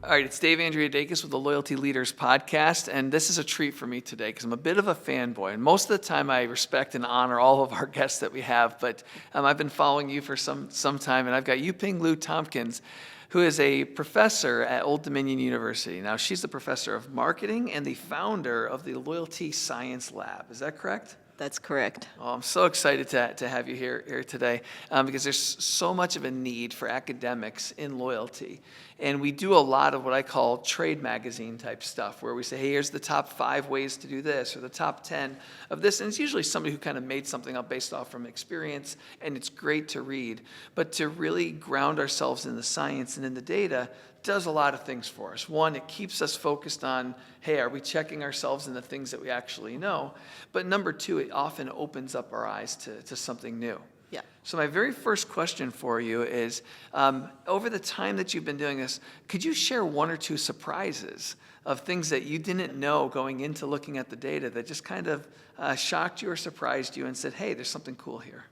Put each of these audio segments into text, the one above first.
All right, it's Dave Andreadakis with the Loyalty Leaders podcast, and this is a treat for me today because I'm a bit of a fanboy. And most of the time, I respect and honor all of our guests that we have, but I've been following you for some time, and I've got Yuping Liu-Thompkins, who is a professor at Old Dominion University. Now, she's the professor of marketing and the founder of the Loyalty Science Lab. Is that correct? That's correct. Oh, I'm so excited to have you here today because there's so much of a need for academics in loyalty. And we do a lot of what I call trade magazine type stuff where we say, hey, here's the top 5 ways to do this or the top 10 of this. And it's usually somebody who kind of made something up based off from experience, and it's great to read. But to really ground ourselves in the science and in the data does a lot of things for us. One, it keeps us focused on, hey, are we checking ourselves in the things that we actually know? But number 2, it often opens up our eyes to something new. Yeah. So my very first question for you is, over the time that you've been doing this, could you share 1 or 2 surprises of things that you didn't know going into looking at the data that just kind of shocked you or surprised you and said, hey, there's something cool here?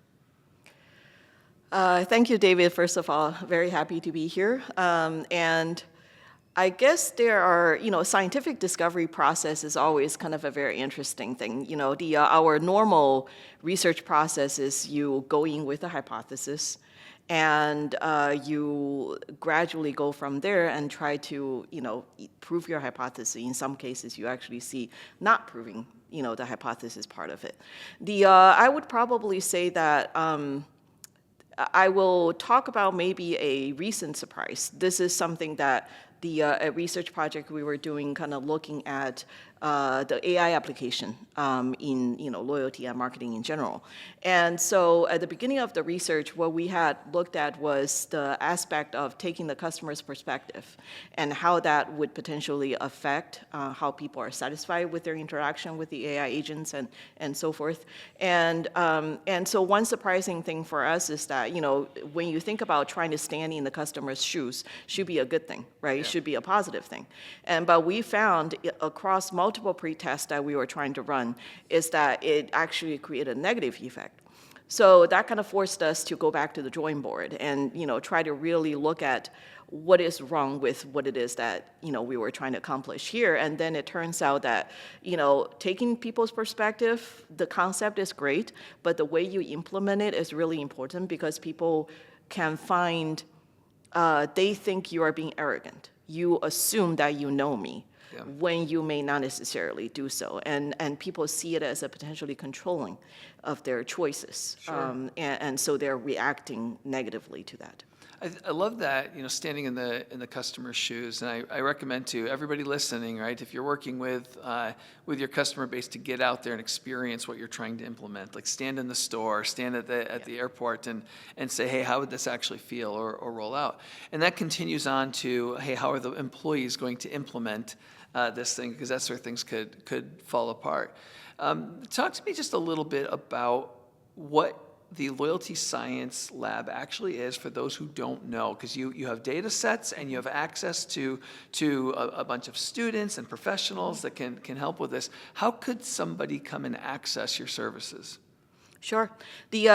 Thank you, David. First of all, very happy to be here. And I guess there are, scientific discovery process is always kind of a very interesting thing. Our normal research process is you go in with a hypothesis, and you gradually go from there and try to, prove your hypothesis. In some cases, you actually see not proving, the hypothesis part of it. I would probably say that I will talk about maybe a recent surprise. This is something that a research project we were doing, kind of looking at the AI application in loyalty and marketing in general. And so at the beginning of the research, what we had looked at was the aspect of taking the customer's perspective and how that would potentially affect how people are satisfied with their interaction with the AI agents and so forth. And so one surprising thing for us is that, when you think about trying to stand in the customer's shoes, should be a good thing, right? Yeah. Should be a positive thing. But we found across multiple pre-tests that we were trying to run is that it actually created a negative effect. So that kind of forced us to go back to the drawing board and try to really look at what is wrong with what it is that we were trying to accomplish here. And then it turns out that taking people's perspective, the concept is great, but the way you implement it is really important because people can find they think you are being arrogant. You assume that you know me. Yeah. When you may not necessarily do so. And people see it as a potentially controlling of their choices. Sure. And so they're reacting negatively to that. I love that, standing in the customer's shoes. And I recommend to everybody listening, right, if you're working with your customer base to get out there and experience what you're trying to implement, like stand in the store, stand at the airport and say, hey, how would this actually feel or roll out? And that continues on to, hey, how are the employees going to implement this thing, because that's where things could fall apart. Talk to me just a little bit about what the Loyalty Science Lab actually is for those who don't know, because you have data sets and you have access to a bunch of students and professionals that can help with this. How could somebody come and access your services? Sure.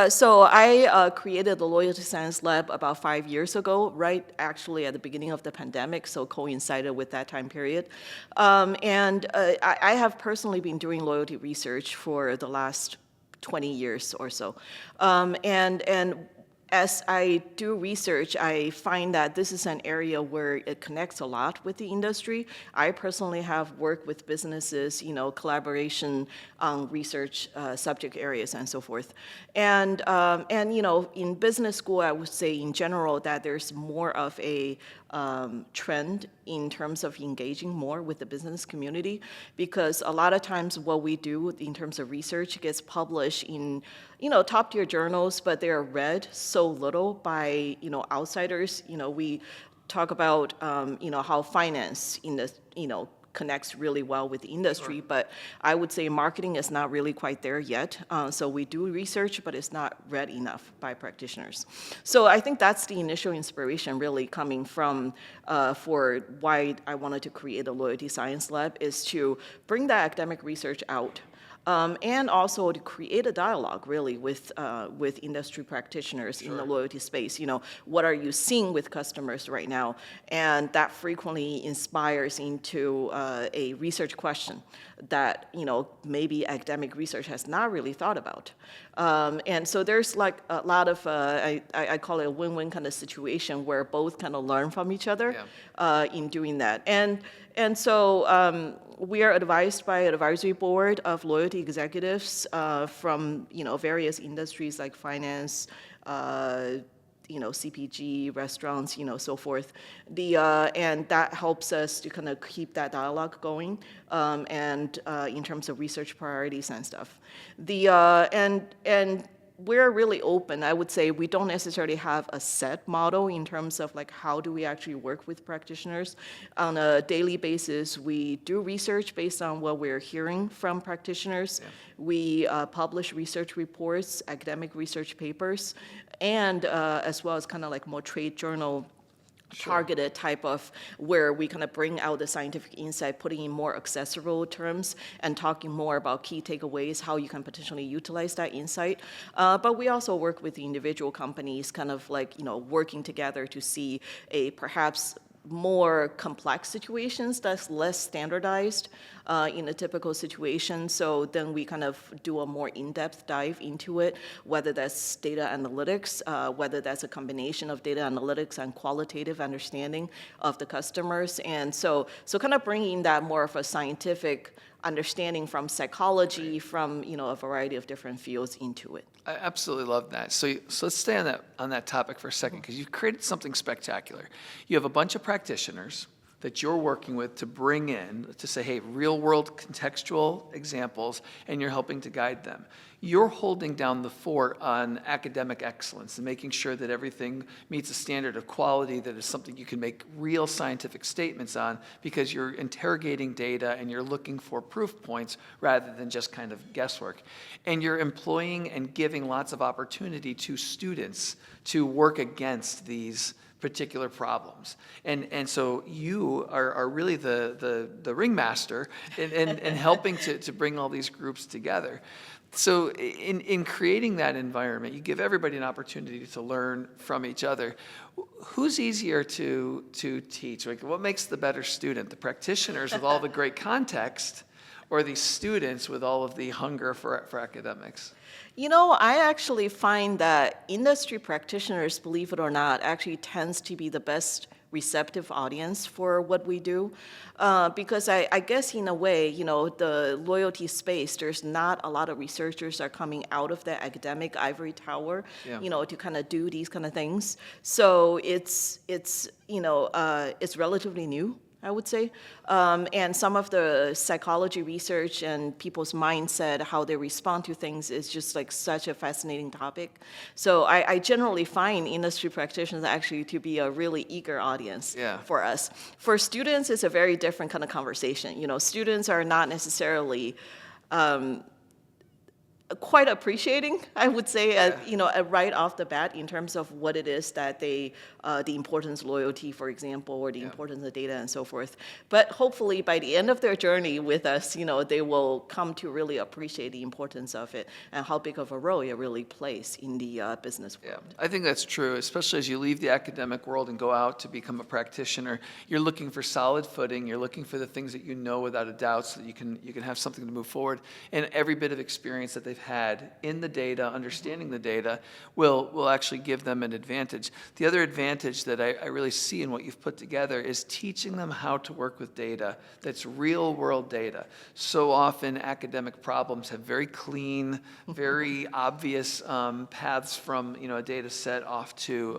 So I created the Loyalty Science Lab about 5 years ago, right actually at the beginning of the pandemic, so coincided with that time period. And I have personally been doing loyalty research for the last 20 years or so. And as I do research, I find that this is an area where it connects a lot with the industry. I personally have worked with businesses, collaboration on research subject areas and so forth. And in business school, I would say in general that there's more of a trend in terms of engaging more with the business community, because a lot of times what we do in terms of research gets published in top tier journals, but they are read so little by outsiders. We talk about how finance in the connects really well with the industry. But I would say marketing is not really quite there yet. So we do research, but it's not read enough by practitioners. So I think that's the initial inspiration really coming from for why I wanted to create a Loyalty Science Lab, is to bring that academic research out. And also to create a dialogue really with industry practitioners in the loyalty space. What are you seeing with customers right now? And that frequently inspires into a research question that maybe academic research has not really thought about. And so there's like a lot of I call it a win-win kind of situation where both kind of learn from each other in doing that. And so we are advised by an advisory board of loyalty executives from various industries like finance, CPG, restaurants, so forth. And that helps us to kind of keep that dialogue going, and in terms of research priorities and stuff. And we're really open. I would say we don't necessarily have a set model in terms of like how do we actually work with practitioners. On a daily basis, we do research based on what we're hearing from practitioners. We publish research reports, academic research papers, and as well as kind of like more trade journal targeted type of where we kind of bring out the scientific insight, putting in more accessible terms and talking more about key takeaways, how you can potentially utilize that insight. But we also work with the individual companies kind of like, working together to see a perhaps more complex situations that's less standardized in a typical situation. So then we kind of do a more in-depth dive into it, whether that's data analytics, whether that's a combination of data analytics and qualitative understanding of the customers. And so kind of bringing that more of a scientific understanding from psychology, from a variety of different fields into it. I absolutely love that. So let's stay on that topic for a second, because you've created something spectacular. You have a bunch of practitioners that you're working with to bring in to say, hey, real world contextual examples, and you're helping to guide them. You're holding down the fort on academic excellence and making sure that everything meets a standard of quality that is something you can make real scientific statements on, because you're interrogating data and you're looking for proof points rather than just kind of guesswork. And you're employing and giving lots of opportunity to students to work against these particular problems. And so you are really the ringmaster in helping to bring all these groups together. So in creating that environment, you give everybody an opportunity to learn from each other. Who's easier to teach? Like, what makes the better student? The practitioners with all the great context, or the students with all of the hunger for academics? I actually find that industry practitioners, believe it or not, actually tends to be the best receptive audience for what we do. Because I guess in a way, the loyalty space, there's not a lot of researchers that are coming out of the academic ivory tower, to kind of do these kind of things. So it's relatively new, I would say. And some of the psychology research and people's mindset, how they respond to things, is just like such a fascinating topic. So I generally find industry practitioners actually to be a really eager audience for us. For students, it's a very different kind of conversation. Students are not necessarily quite appreciating, I would say, right off the bat in terms of what it is that they, the importance of loyalty, for example, or the importance of data and so forth. But hopefully by the end of their journey with us, they will come to really appreciate the importance of it and how big of a role it really plays in the business world. I think that's true, especially as you leave the academic world and go out to become a practitioner. You're looking for solid footing. You're looking for the things that you know without a doubt, so that you can have something to move forward. And every bit of experience that they've had in the data, understanding the data, will actually give them an advantage. The other advantage that I really see in what you've put together is teaching them how to work with data that's real world data. So often academic problems have very clean, very obvious paths from a data set off to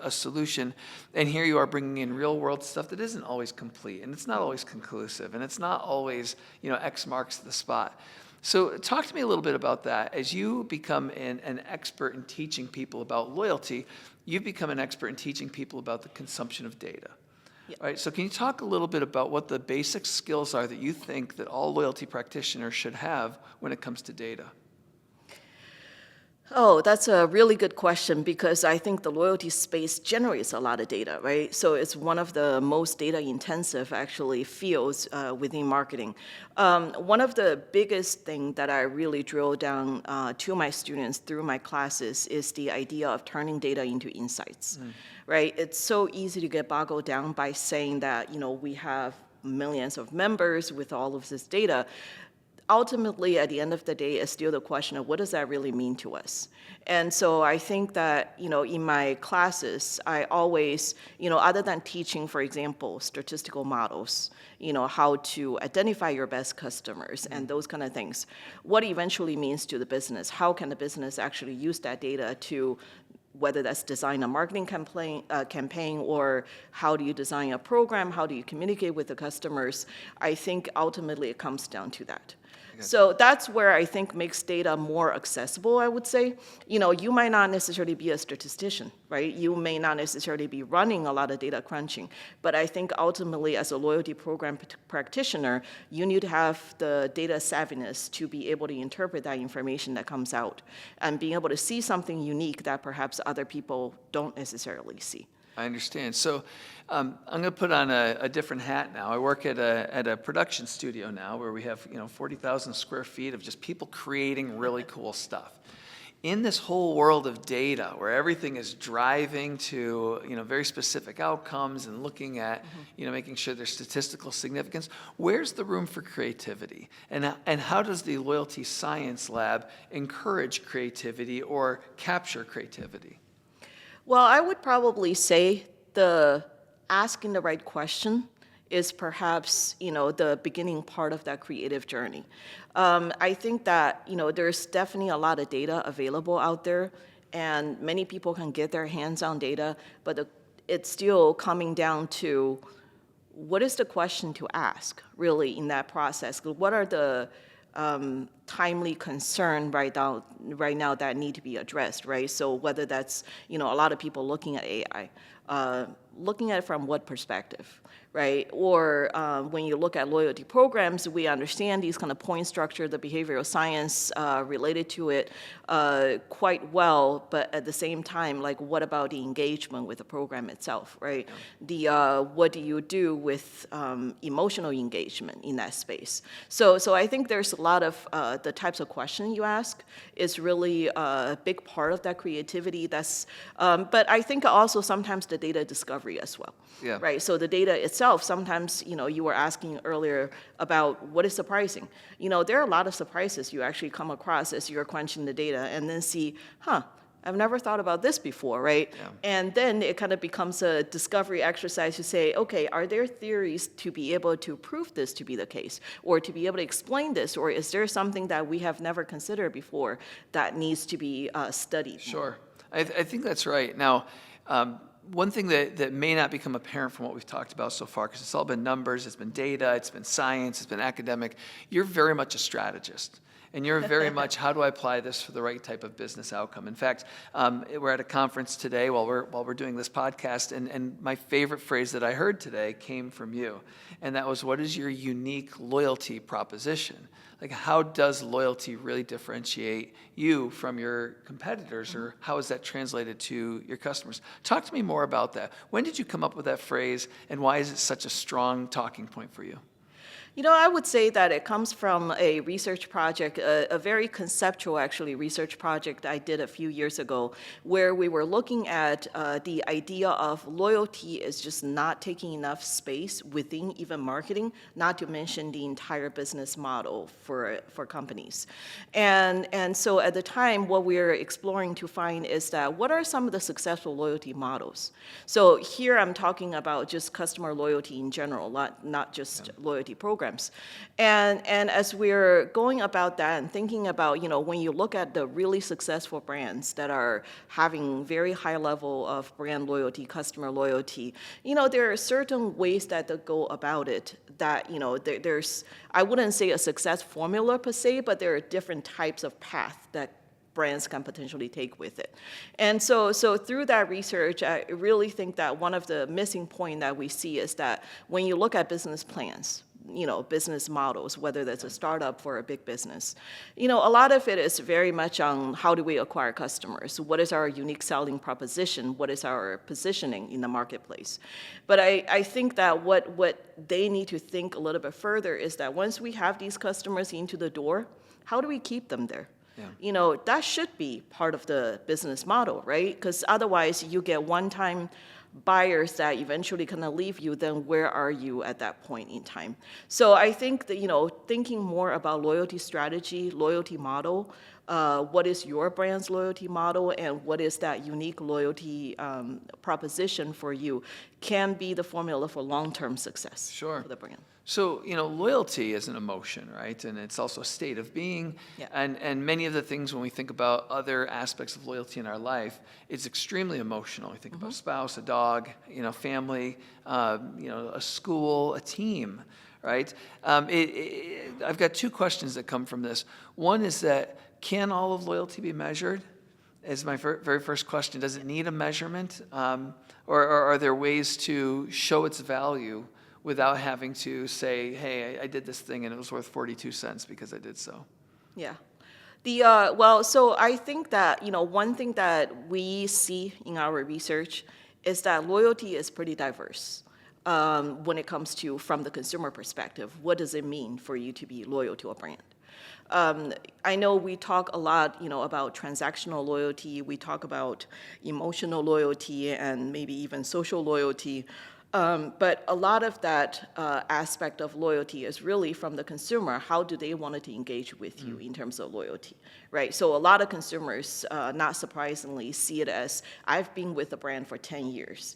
a solution. And here you are bringing in real world stuff that isn't always complete, and it's not always conclusive, and it's not always X marks the spot. So talk to me a little bit about that. As you become an expert in teaching people about loyalty, you've become an expert in teaching people about the consumption of data. Right, so can you talk a little bit about what the basic skills are that you think that all loyalty practitioners should have when it comes to data? Oh, that's a really good question because I think the loyalty space generates a lot of data, right? So it's one of the most data intensive actually fields within marketing. One of the biggest thing that I really drill down to my students through my classes is the idea of turning data into insights, right? It's so easy to get boggled down by saying that, we have millions of members with all of this data. Ultimately, at the end of the day, it's still the question of what does that really mean to us? And so I think that, in my classes, I always, other than teaching, for example, statistical models, how to identify your best customers and those kind of things, what eventually means to the business, how can the business actually use that data to whether that's design a marketing campaign or how do you design a program, how do you communicate with the customers, I think ultimately it comes down to that. So that's where I think makes data more accessible, I would say. You might not necessarily be a statistician, right? You may not necessarily be running a lot of data crunching, but I think ultimately as a loyalty program practitioner, you need to have the data savviness to be able to interpret that information that comes out and being able to see something unique that perhaps other people don't necessarily see. I understand. So I'm going to put on a different hat now. I work at a production studio now where we have 40,000 square feet of just people creating really cool stuff. In this whole world of data where everything is driving to very specific outcomes and looking at making sure there's statistical significance, where's the room for creativity? And how does the Loyalty Science Lab encourage creativity or capture creativity? Well, I would probably say the asking the right question is perhaps, the beginning part of that creative journey. I think that, there's definitely a lot of data available out there, and many people can get their hands on data, but it's still coming down to what is the question to ask, really, in that process? What are the timely concern right now that need to be addressed, right? So whether that's, a lot of people looking at AI, looking at it from what perspective, right? Or when you look at loyalty programs, we understand these kind of point structure, the behavioral science related to it quite well, but at the same time, like what about the engagement with the program itself, right? What do you do with emotional engagement in that space? So I think there's a lot of the types of questions you ask is really a big part of that creativity. But I think also sometimes the data discovery as well, right? So the data itself, sometimes, you were asking earlier about what is surprising. There are a lot of surprises you actually come across as you're crunching the data and then see, I've never thought about this before, right? Yeah. And then it kind of becomes a discovery exercise to say, okay, are there theories to be able to prove this to be the case, or to be able to explain this, or is there something that we have never considered before that needs to be studied? Sure, I think that's right. Now, one thing that may not become apparent from what we've talked about so far, because it's all been numbers, it's been data, it's been science, it's been academic, you're very much a strategist. And you're very much, how do I apply this for the right type of business outcome? In fact, we're at a conference today while we're doing this podcast, and my favorite phrase that I heard today came from you. And that was, what is your unique loyalty proposition? Like, how does loyalty really differentiate you from your competitors, or how is that translated to your customers? Talk to me more about that. When did you come up with that phrase, and why is it such a strong talking point for you? I would say that it comes from a research project, a very conceptual, actually, research project I did a few years ago, where we were looking at the idea of loyalty is just not taking enough space within even marketing, not to mention the entire business model for companies. And so at the time, what we were exploring to find is that what are some of the successful loyalty models? So here I'm talking about just customer loyalty in general, not just loyalty programs. And as we're going about that and thinking about, when you look at the really successful brands that are having very high level of brand loyalty, customer loyalty, there are certain ways that they go about it that, there's, I wouldn't say a success formula per se, but there are different types of paths that brands can potentially take with it. And so through that research, I really think that one of the missing point that we see is that when you look at business plans, business models, whether that's a startup or a big business, a lot of it is very much on how do we acquire customers? What is our unique selling proposition? What is our positioning in the marketplace? But I think that what they need to think a little bit further is that once we have these customers into the door, how do we keep them there? Yeah. That should be part of the business model, right? Because otherwise you get one-time buyers that eventually kind of leave you, then where are you at that point in time? So I think that, thinking more about loyalty strategy, loyalty model, what is your brand's loyalty model and what is that unique loyalty proposition for you can be the formula for long-term success for the brand. So, loyalty is an emotion, right? And it's also a state of being. Yeah. And many of the things when we think about other aspects of loyalty in our life, it's extremely emotional. We think about a spouse, a dog, family, a school, a team, right? I've got two questions that come from this. One is that, can all of loyalty be measured? Is my very first question. Does it need a measurement? Or are there ways to show its value without having to say, hey, I did this thing and it was worth 42 cents because I did so? Yeah. So I think that, one thing that we see in our research is that loyalty is pretty diverse when it comes to, from the consumer perspective, what does it mean for you to be loyal to a brand? I know we talk a lot, about transactional loyalty. We talk about emotional loyalty and maybe even social loyalty. But a lot of that aspect of loyalty is really from the consumer. How do they want to engage with you in terms of loyalty, right? So a lot of consumers, not surprisingly, see it as, I've been with the brand for 10 years.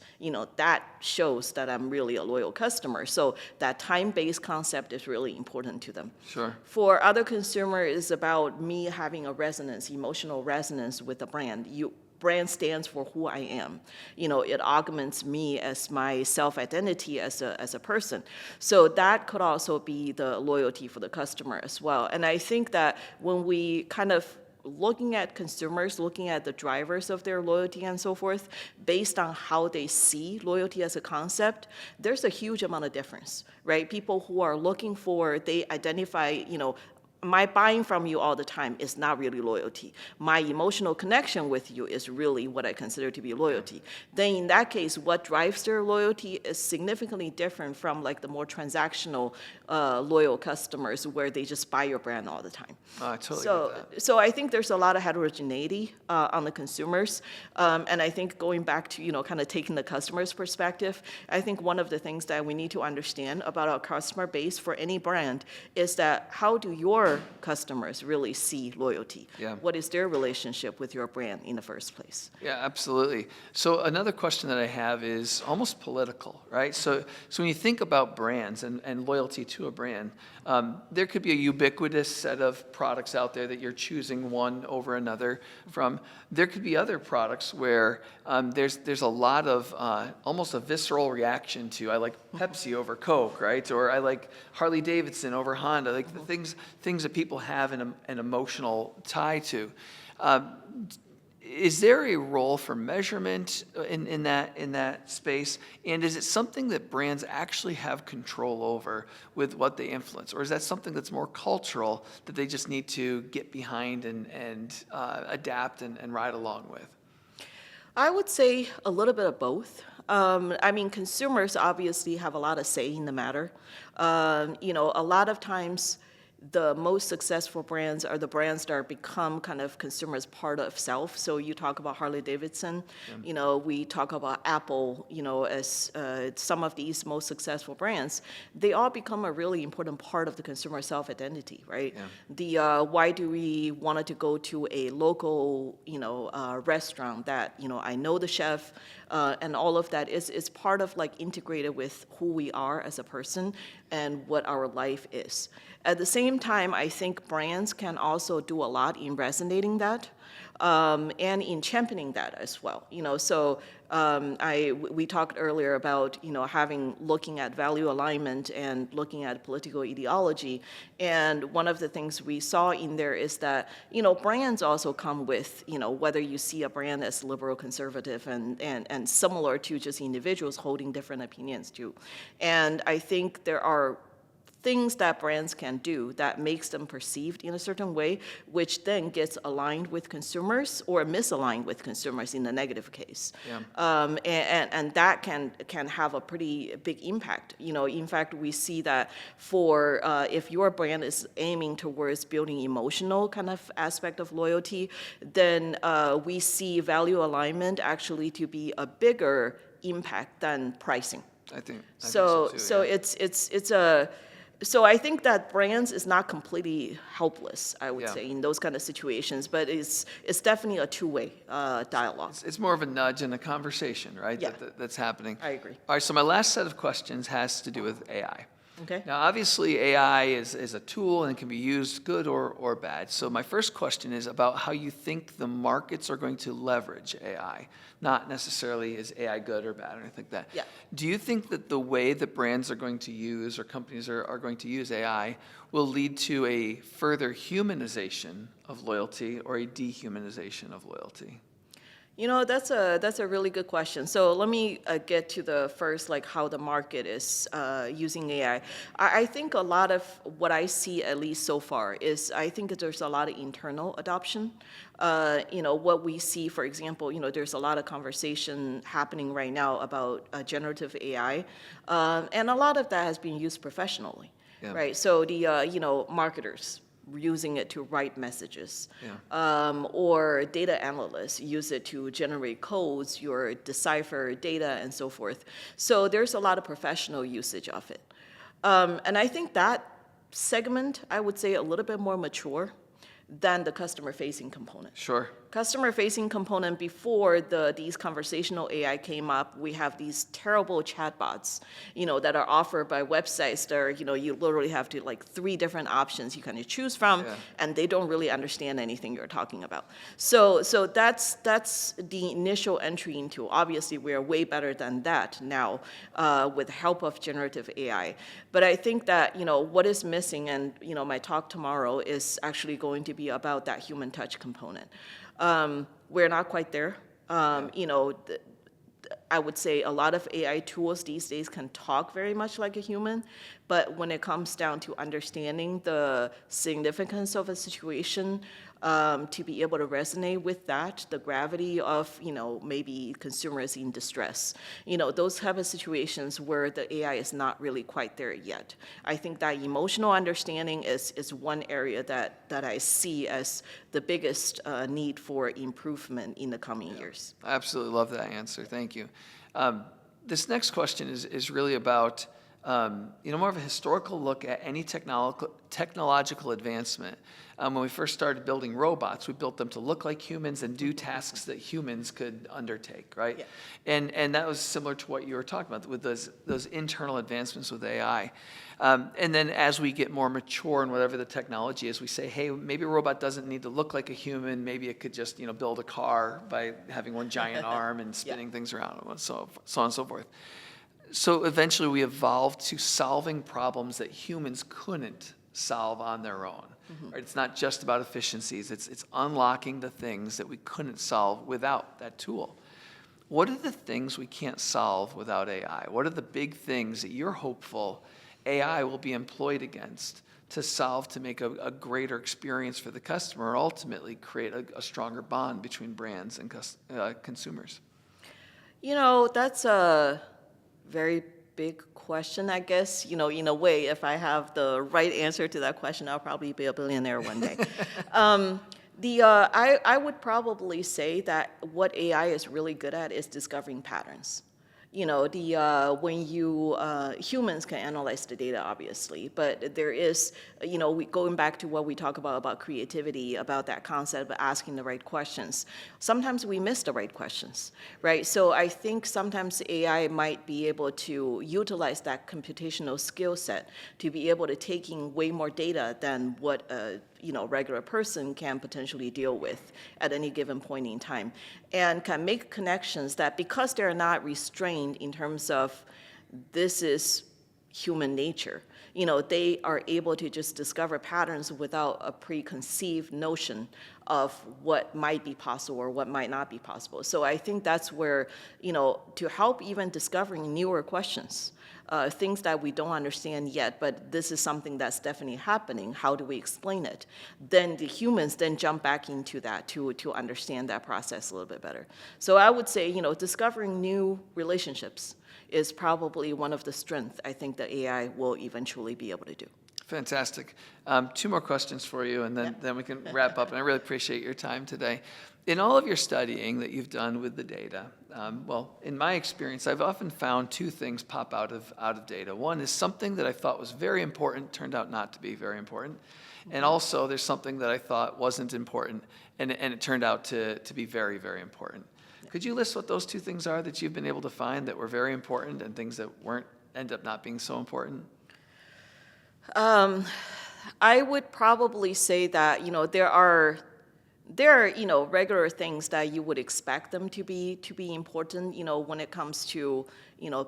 That shows that I'm really a loyal customer. So that time-based concept is really important to them. Sure. For other consumers, it's about me having a resonance, emotional resonance with the brand. Brand stands for who I am. It augments me as my self-identity as a person. So that could also be the loyalty for the customer as well. And I think that when we kind of looking at consumers, looking at the drivers of their loyalty and so forth, based on how they see loyalty as a concept, there's a huge amount of difference, right? People who are looking for, they identify, my buying from you all the time is not really loyalty. My emotional connection with you is really what I consider to be loyalty. Then in that case, what drives their loyalty is significantly different from like the more transactional loyal customers where they just buy your brand all the time. I totally get that. So I think there's a lot of heterogeneity on the consumers. And I think going back to, kind of taking the customer's perspective, I think one of the things that we need to understand about our customer base for any brand is that how do your customers really see loyalty? Yeah. What is their relationship with your brand in the first place? Yeah, absolutely. So another question that I have is almost political, right? So when you think about brands and loyalty to a brand, there could be a ubiquitous set of products out there that you're choosing one over another from. There could be other products where there's a lot of almost a visceral reaction to, I like Pepsi over Coke, right? Or I like Harley Davidson over Honda, like the things that people have an emotional tie to. Is there a role for measurement in that space? And is it something that brands actually have control over with what they influence? Or is that something that's more cultural that they just need to get behind and adapt and ride along with? I would say a little bit of both. Consumers obviously have a lot of say in the matter. A lot of times the most successful brands are the brands that are become kind of consumers' part of self. So you talk about Harley Davidson, we talk about Apple, as some of these most successful brands, they all become a really important part of the consumer self-identity, right? Yeah. Why do we want to go to a local, restaurant that, I know the chef, and all of that is part of like integrated with who we are as a person and what our life is. At the same time, I think brands can also do a lot in resonating that. and in championing that as well. So we talked earlier about looking at value alignment and looking at political ideology, and one of the things we saw in there is that brands also come with whether you see a brand as liberal, conservative, and similar to just individuals holding different opinions too, and I think there are things that brands can do that makes them perceived in a certain way, which then gets aligned with consumers or misaligned with consumers in the negative case. Yeah. And that can have a pretty big impact. In fact, we see that for if your brand is aiming towards building emotional kind of aspect of loyalty, then we see value alignment actually to be a bigger impact than pricing. I think so too, so yeah. So I think that brands is not completely helpless, I would say, in those kind of situations, but it's definitely a two-way dialogue. It's more of a nudge and a conversation, right? Yeah. That's happening. I agree. All right, so my last set of questions has to do with AI. Okay. Now, obviously, AI is a tool and can be used good or bad. So my first question is about how you think the markets are going to leverage AI, not necessarily is AI good or bad or anything like that. Yeah. Do you think that the way that brands are going to use or companies are going to use AI will lead to a further humanization of loyalty or a dehumanization of loyalty? That's a really good question. So let me get to the first, like how the market is using AI. I think a lot of what I see, at least so far, is I think there's a lot of internal adoption. What we see, for example, there's a lot of conversation happening right now about generative AI, and a lot of that has been used professionally, right? So the marketers using it to write messages, or data analysts use it to generate codes, or decipher data, and so forth. So there's a lot of professional usage of it. And I think that segment, I would say, a little bit more mature than the customer-facing component. Sure. Customer-facing component, before these conversational AI came up, we have these terrible chatbots, that are offered by websites that are, you literally have to, like, 3 different options you kind of choose from, and they don't really understand anything you're talking about. So that's the initial entry into. Obviously, we are way better than that now with the help of generative AI. But I think that, what is missing, and, my talk tomorrow is actually going to be about that human touch component. We're not quite there. I would say a lot of AI tools these days can talk very much like a human, but when it comes down to understanding the significance of a situation, to be able to resonate with that, the gravity of, maybe consumers in distress, those type of situations where the AI is not really quite there yet. I think that emotional understanding is one area that I see as the biggest need for improvement in the coming years. I absolutely love that answer. Thank you. This next question is really about more of a historical look at any technological advancement. When we first started building robots, we built them to look like humans and do tasks that humans could undertake, right? Yeah. And that was similar to what you were talking about with those internal advancements with AI. And then as we get more mature in whatever the technology is, we say, hey, maybe a robot doesn't need to look like a human. Maybe it could just build a car by having one giant arm and spinning things around, and so on and so forth. So eventually we evolved to solving problems that humans couldn't solve on their own. Mm-hmm. Right? It's not just about efficiencies. It's unlocking the things that we couldn't solve without that tool. What are the things we can't solve without AI? What are the big things that you're hopeful AI will be employed against to solve, to make a greater experience for the customer, and ultimately create a stronger bond between brands and consumers? That's a very big question, I guess. In a way, if I have the right answer to that question, I'll probably be a billionaire one day. I would probably say that what AI is really good at is discovering patterns. When humans can analyze the data, obviously, but there is, going back to what we talk about creativity, about that concept of asking the right questions. Sometimes we miss the right questions, right? So I think sometimes AI might be able to utilize that computational skill set to be able to take in way more data than what a regular person can potentially deal with at any given point in time, and can make connections that, because they're not restrained in terms of this is human nature, they are able to just discover patterns without a preconceived notion of what might be possible or what might not be possible. So I think that's where, to help even discovering newer questions, things that we don't understand yet, but this is something that's definitely happening, how do we explain it? Then the humans then jump back into that to understand that process a little bit better. So I would say, discovering new relationships is probably one of the strengths I think that AI will eventually be able to do. Fantastic. 2 more questions for you, and then we can wrap up. And I really appreciate your time today. In all of your studying that you've done with the data, in my experience, I've often found 2 things pop out of data. One is something that I thought was very important, turned out not to be very important. And also there's something that I thought wasn't important, and it turned out to be very, very important. Could you list what those 2 things are that you've been able to find that were very important and things that end up not being so important? I would probably say that, there are regular things that you would expect them to be important, when it comes to,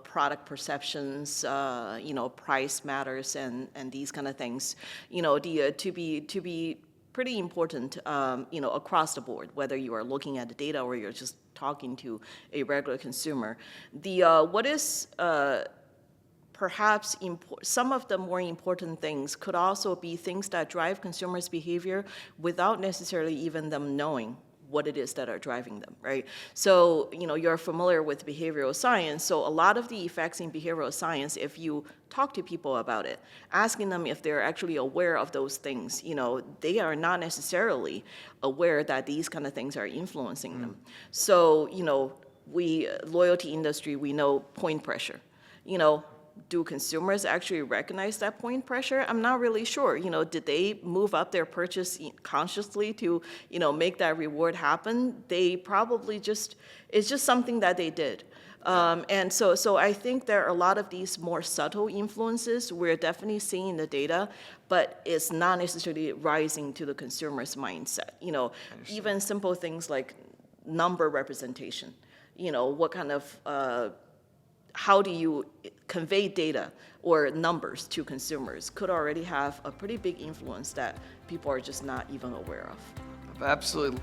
product perceptions, price matters and these kind of things, to be pretty important, across the board, whether you are looking at the data or you're just talking to a regular consumer. What is perhaps some of the more important things could also be things that drive consumers' behavior without necessarily even them knowing what it is that are driving them, right? So, you're familiar with behavioral science, so a lot of the effects in behavioral science, if you talk to people about it, asking them if they're actually aware of those things, they are not necessarily aware that these kind of things are influencing them. So, loyalty industry, we know point pressure, do consumers actually recognize that point pressure? I'm not really sure. Did they move up their purchase consciously to, make that reward happen? They probably it's just something that they did. And so I think there are a lot of these more subtle influences we're definitely seeing in the data, but it's not necessarily rising to the consumer's mindset. Even simple things like number representation. What kind of how do you convey data or numbers to consumers could already have a pretty big influence that people are just not even aware of. Absolutely.